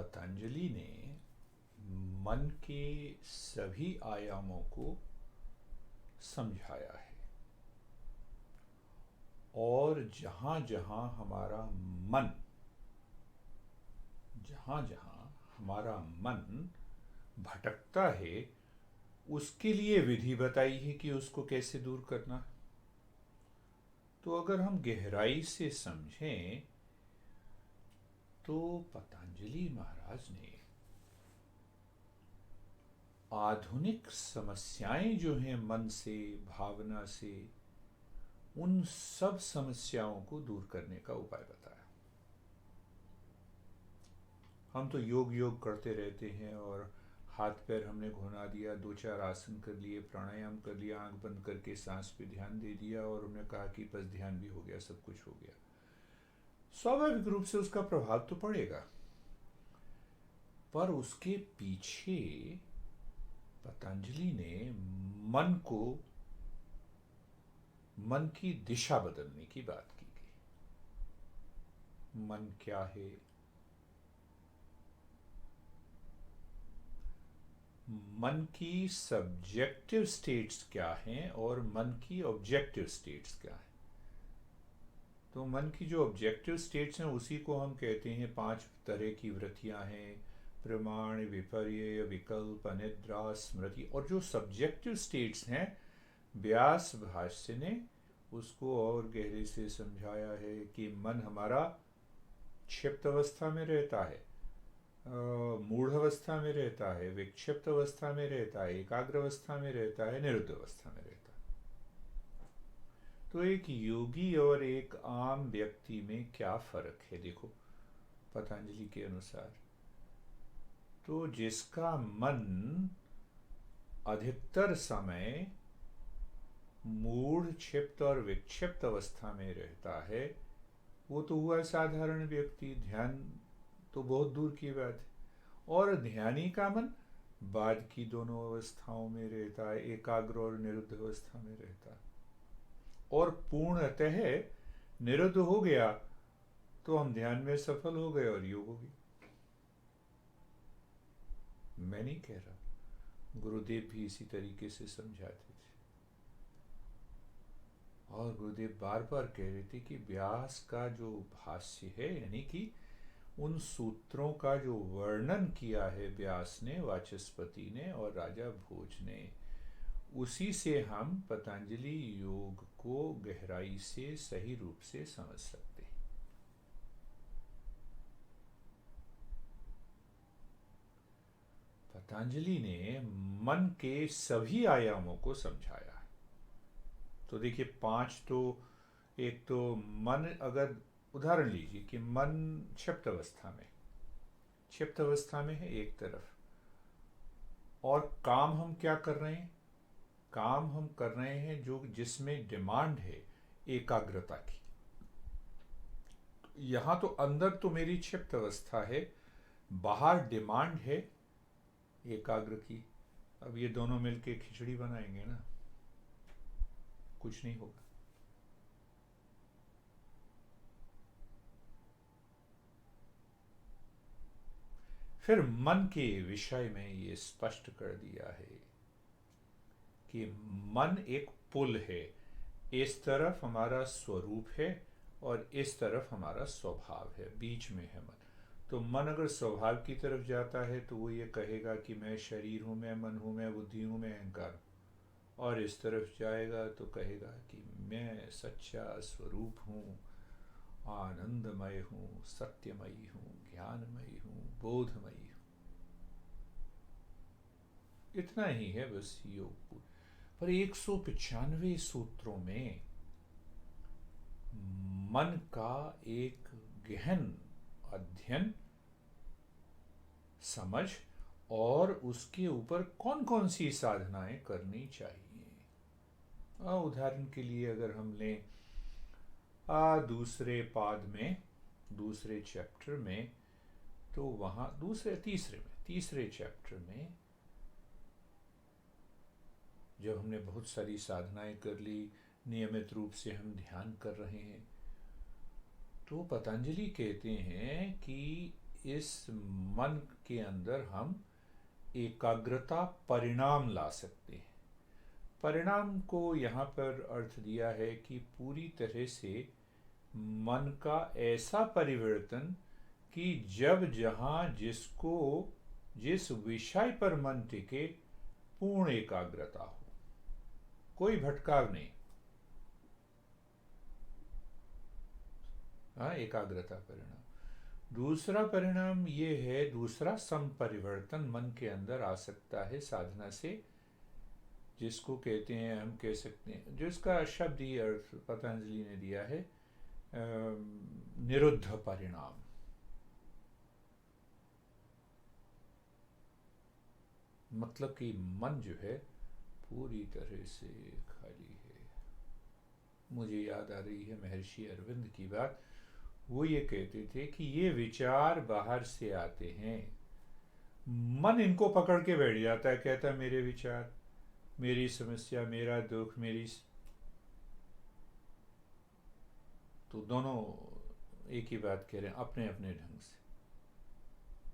पतंजलि ने मन के सभी आयामों को समझाया है और जहाँ जहाँ हमारा मन भटकता है उसके लिए विधि बताई है कि उसको कैसे दूर करना। तो अगर हम गहराई से समझें तो पतंजलि महाराज ने आधुनिक समस्याएं जो हैं मन से, भावना से, उन सब समस्याओं को दूर करने का उपाय बताया। हम तो योग करते रहते हैं और हाथ पैर हमने घुमा दिया, 2-4 आसन कर लिए, प्राणायाम कर लिया, आंख बंद करके सांस पे ध्यान दे दिया और हमने कहा कि बस ध्यान भी हो गया, सब कुछ हो गया। स्वाभाविक रूप से उसका प्रभाव तो पड़ेगा, पर उसके पीछे पतंजलि ने मन की दिशा बदलने की बात की गई। मन क्या है, मन की सब्जेक्टिव स्टेट्स क्या हैं और मन की ऑब्जेक्टिव स्टेट्स क्या हैं। तो मन की जो ऑब्जेक्टिव स्टेट्स हैं उसी को हम कहते हैं 5 तरह की वृत्तियां हैं: प्रमाण, विपर्य, विकल्प, अनिद्रा, स्मृति। और जो सब्जेक्टिव स्टेट्स हैं, व्यास भाष्य ने उसको और गहरे से समझाया है कि मन हमारा क्षिप्त अवस्था में रहता है, मूढ़ अवस्था में रहता है, विक्षिप्त अवस्था में रहता है, एकाग्र अवस्था में रहता है, निरुद्ध अवस्था में रहता है। तो एक योगी और एक आम व्यक्ति में क्या फर्क है, देखो पतंजलि के अनुसार। तो जिसका मन अधिकतर समय मूढ़, क्षिप्त और विक्षिप्त अवस्था में रहता है, वो तो हुआ साधारण व्यक्ति, ध्यान तो बहुत दूर की बात है। और ध्यानी का मन बाद की दोनों अवस्थाओं में रहता है, एकाग्र और निरुद्ध अवस्था में रहता है। और पूर्णतः निरुद्ध हो गया तो हम ध्यान में सफल हो गए और योग हो गया। मैं नहीं कह रहा, गुरुदेव भी इसी तरीके से समझाते थे। और गुरुदेव बार बार कह रहे थे कि व्यास का जो भाष्य है, यानी कि उन सूत्रों का जो वर्णन किया है व्यास ने, वाचस्पति ने और राजा भोज ने, उसी से हम पतंजलि योग को गहराई से सही रूप से समझ सकते हैं। पतंजलि ने मन के सभी आयामों को समझाया। तो देखिए 5 तो, एक तो मन, अगर उदाहरण लीजिए कि मन क्षिप्त अवस्था में है एक तरफ, और काम हम क्या कर रहे हैं, काम हम कर रहे हैं जो जिसमें डिमांड है एकाग्रता की। यहां तो अंदर तो मेरी क्षिप्त अवस्था है, बाहर डिमांड है एकाग्र की। अब ये दोनों मिलके खिचड़ी बनाएंगे ना, कुछ नहीं होगा। फिर मन के विषय में ये स्पष्ट कर दिया है कि मन एक पुल है, इस तरफ हमारा स्वरूप है और इस तरफ हमारा स्वभाव है, बीच में है मन। तो मन अगर स्वभाव की तरफ जाता है तो वो ये कहेगा कि मैं शरीर हूँ, मैं मन हूँ, मैं बुद्धि हूँ, मैं अहंकार हूँ। और इस तरफ जाएगा तो कहेगा कि मैं सच्चा स्वरूप हूँ, आनंदमय हूँ, सत्यमयी हूँ, ज्ञानमयी हूँ, बोधमयी हूँ। इतना ही है बस योग। पर 195 सूत्रों में मन का एक गहन अध्ययन, समझ और उसके ऊपर कौन कौन सी साधनाएं करनी चाहिए। उदाहरण के लिए अगर हम लें दूसरे पाद में, दूसरे चैप्टर में, तो वहां तीसरे चैप्टर में जब हमने बहुत सारी साधनाएं कर ली, नियमित रूप से हम ध्यान कर रहे हैं, तो पतंजलि कहते हैं कि इस मन के अंदर हम एकाग्रता परिणाम ला सकते हैं। परिणाम को यहाँ पर अर्थ दिया है कि पूरी तरह से मन का ऐसा परिवर्तन कि जब जहाँ जिसको जिस विषय पर मन टिके पूर्ण एकाग्रता हो, कोई भटकाव नहीं। हाँ, एकाग्रता परिणाम। दूसरा परिणाम ये है, दूसरा संपरिवर्तन मन के अंदर आ सकता है साधना से, जिसको कहते हैं, हम कह सकते हैं, जिसका शब्द ही अर्थ पतंजलि ने दिया है, निरुद्ध परिणाम। मतलब कि मन जो है पूरी तरह से खाली है। मुझे याद आ रही है महर्षि अरविंद की बात। वो ये कहते थे कि ये विचार बाहर से आते हैं, मन इनको पकड़ के बैठ जाता है, कहता है मेरे विचार, मेरी समस्या, मेरा दुख, मेरी। तो दोनों एक ही बात कह रहे हैं अपने अपने ढंग से।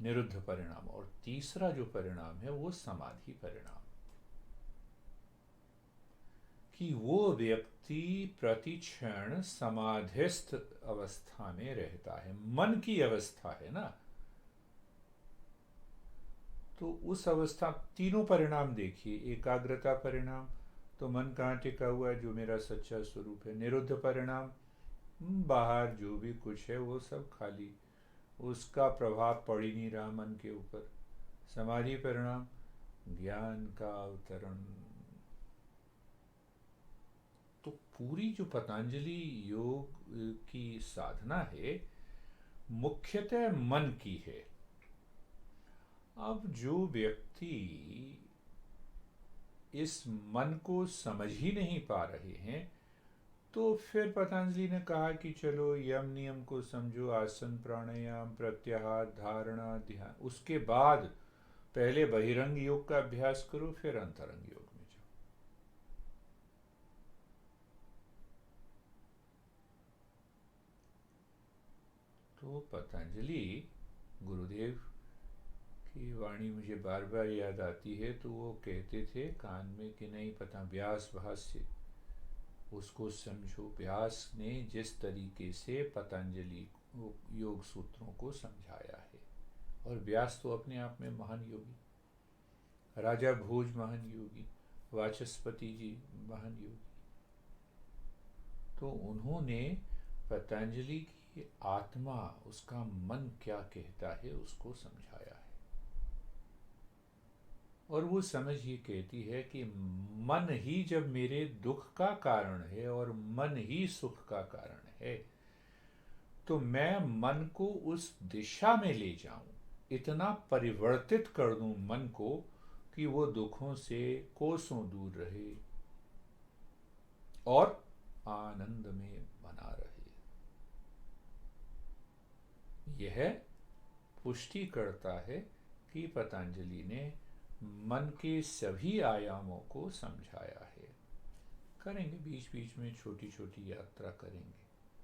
निरुद्ध परिणाम। और तीसरा जो परिणाम है वो समाधि परिणाम, कि वो व्यक्ति प्रतिक्षण समाधिस्थ अवस्था में रहता है। मन की अवस्था है ना, तो उस अवस्था, तीनों परिणाम देखिए। एकाग्रता परिणाम, तो मन कहाँ टिका हुआ है, जो मेरा सच्चा स्वरूप है। निरुद्ध परिणाम, बाहर जो भी कुछ है वो सब खाली, उसका प्रभाव पड़ ही नहीं रहा मन के ऊपर। समाधि परिणाम, ज्ञान का अवतरण। तो पूरी जो पतंजलि योग की साधना है मुख्यतः मन की है। अब जो व्यक्ति इस मन को समझ ही नहीं पा रहे हैं, तो फिर पतंजलि ने कहा कि चलो यम नियम को समझो, आसन प्राणायाम प्रत्याहार धारणा ध्यान, उसके बाद पहले बहिरंग योग का अभ्यास करो, फिर अंतरंग योग में जाओ। तो पतंजलि गुरुदेव की वाणी मुझे बार बार याद आती है। तो वो कहते थे कान में कि नहीं पता, व्यास भाष्य उसको समझो। व्यास ने जिस तरीके से पतंजलि योग सूत्रों को समझाया है, और व्यास तो अपने आप में महान योगी, राजा भोज महान योगी, वाचस्पति जी महान योगी। तो उन्होंने पतंजलि की आत्मा, उसका मन क्या कहता है, उसको समझाया है। और वो समझ ये कहती है कि मन ही जब मेरे दुख का कारण है और मन ही सुख का कारण है, तो मैं मन को उस दिशा में ले जाऊं, इतना परिवर्तित कर दूं मन को कि वो दुखों से कोसों दूर रहे और आनंद में बना रहे। यह पुष्टि करता है कि पतंजलि ने मन के सभी आयामों को समझाया है। करेंगे, बीच बीच में छोटी छोटी यात्रा करेंगे।